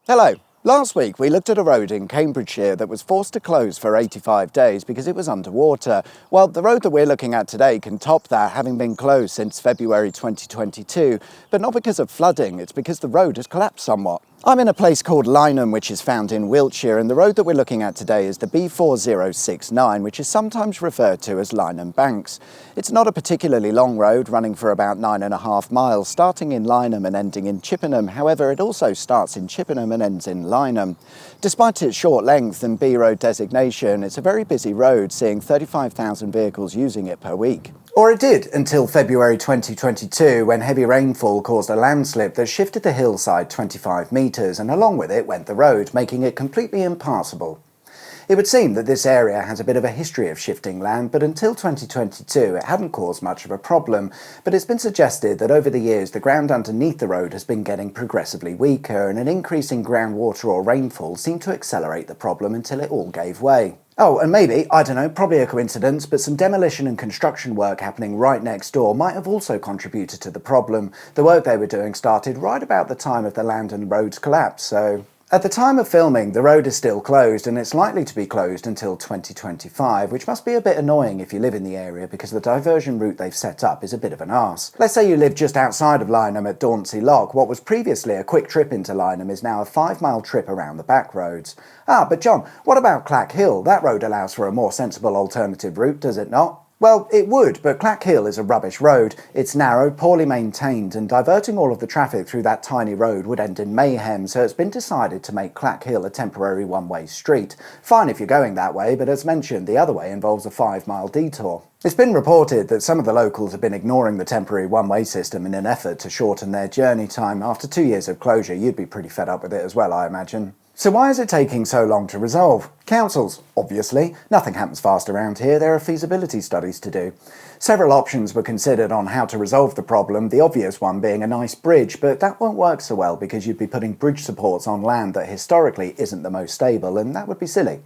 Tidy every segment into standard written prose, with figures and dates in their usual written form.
Hello. Last week we looked at a road in Cambridgeshire that was forced to close for 85 days because it was underwater. Well, the road that we're looking at today can top that, having been closed since February 2022, but not because of flooding, it's because the road has collapsed somewhat. I'm in a place called Lyneham, which is found in Wiltshire, and the road that we're looking at today is the B4069, which is sometimes referred to as Lyneham Banks. It's not a particularly long road, running for about 9.5 miles, starting in Lyneham and ending in Chippenham. However, it also starts in Chippenham and ends in Lyneham. Despite its short length and B road designation, it's a very busy road, seeing 35,000 vehicles using it per week. Or it did until February 2022, when heavy rainfall caused a landslip that shifted the hillside 25 metres, and along with it went the road, making it completely impassable. It would seem that this area has a bit of a history of shifting land, but until 2022 it hadn't caused much of a problem. But it's been suggested that over the years the ground underneath the road has been getting progressively weaker, and an increase in groundwater or rainfall seemed to accelerate the problem until it all gave way. Oh, and maybe, I don't know, probably a coincidence, but some demolition and construction work happening right next door might have also contributed to the problem. The work they were doing started right about the time of the land and roads collapse, so... At the time of filming, the road is still closed, and it's likely to be closed until 2025, which must be a bit annoying if you live in the area because the diversion route they've set up is a bit of an arse. Let's say you live just outside of Lyneham at Dauncey Lock. What was previously a quick trip into Lyneham is now a 5-mile trip around the back roads. Ah, but John, what about Clack Hill? That road allows for a more sensible alternative route, does it not? Well, it would, but Clack Hill is a rubbish road. It's narrow, poorly maintained, and diverting all of the traffic through that tiny road would end in mayhem, so it's been decided to make Clack Hill a temporary one-way street. Fine if you're going that way, but as mentioned, the other way involves a 5-mile detour. It's been reported that some of the locals have been ignoring the temporary one-way system in an effort to shorten their journey time. After 2 years of closure, you'd be pretty fed up with it as well, I imagine. So why is it taking so long to resolve? Councils, obviously. Nothing happens fast around here, there are feasibility studies to do. Several options were considered on how to resolve the problem, the obvious one being a nice bridge, but that won't work so well because you'd be putting bridge supports on land that historically isn't the most stable, and that would be silly.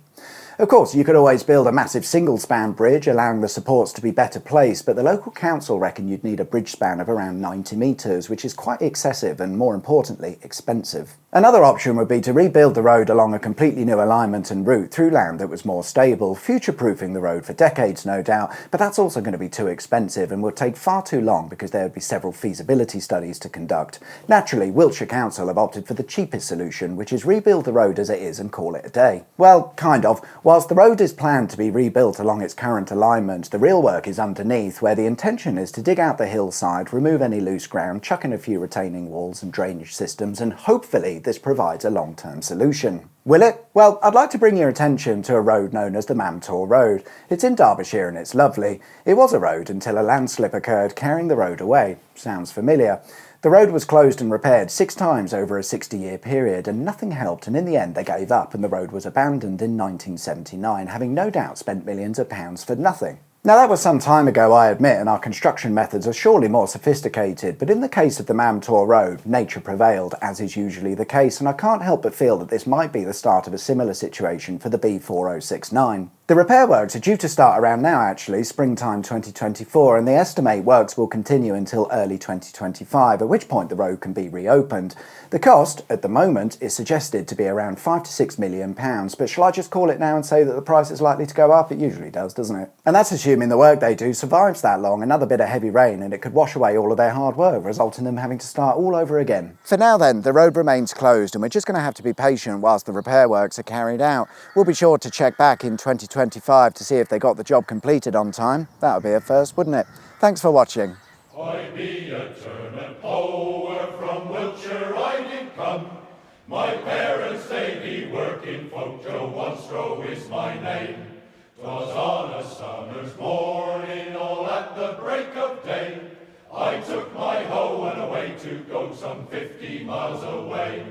Of course, you could always build a massive single-span bridge, allowing the supports to be better placed, but the local council reckon you'd need a bridge span of around 90 metres, which is quite excessive and, more importantly, expensive. Another option would be to rebuild the road along a completely new alignment and route through land that was more stable, future-proofing the road for decades, no doubt, but that's also going to be too expensive and would take far too long because there would be several feasibility studies to conduct. Naturally, Wiltshire Council have opted for the cheapest solution, which is rebuild the road as it is and call it a day. Well, kind of. Whilst the road is planned to be rebuilt along its current alignment, the real work is underneath, where the intention is to dig out the hillside, remove any loose ground, chuck in a few retaining walls and drainage systems, and hopefully this provides a long-term solution. Will it? Well, I'd like to bring your attention to a road known as the Mtor Road. It's in Derbyshire and it's lovely. It was a road until a landslip occurred, carrying the road away. Sounds familiar. The road was closed and repaired 6 times over a 60-year period, and nothing helped, and in the end they gave up and the road was abandoned in 1979, having no doubt spent millions of pounds for nothing. Now that was some time ago, I admit, and our construction methods are surely more sophisticated, but in the case of the Mtor Road, nature prevailed, as is usually the case, and I can't help but feel that this might be the start of a similar situation for the B4069. The repair works are due to start around now actually, springtime 2024, and they estimate works will continue until early 2025, at which point the road can be reopened. The cost, at the moment, is suggested to be around £5 to £6 million, but shall I just call it now and say that the price is likely to go up? It usually does, doesn't it? And that's assuming the work they do survives that long. Another bit of heavy rain and it could wash away all of their hard work, resulting in them having to start all over again. For now then, the road remains closed and we're just going to have to be patient whilst the repair works are carried out. We'll be sure to check back in 2025 to see if they got the job completed on time. That would be a first, wouldn't it? Thanks for watching. I be a turnip hoer from Wiltshire, I did come. My parents, they be working folk, Joe Wanstrow is my name. 'Twas on a summer's morning, all at the break of day, I took my hoe and away to go some 50 miles away.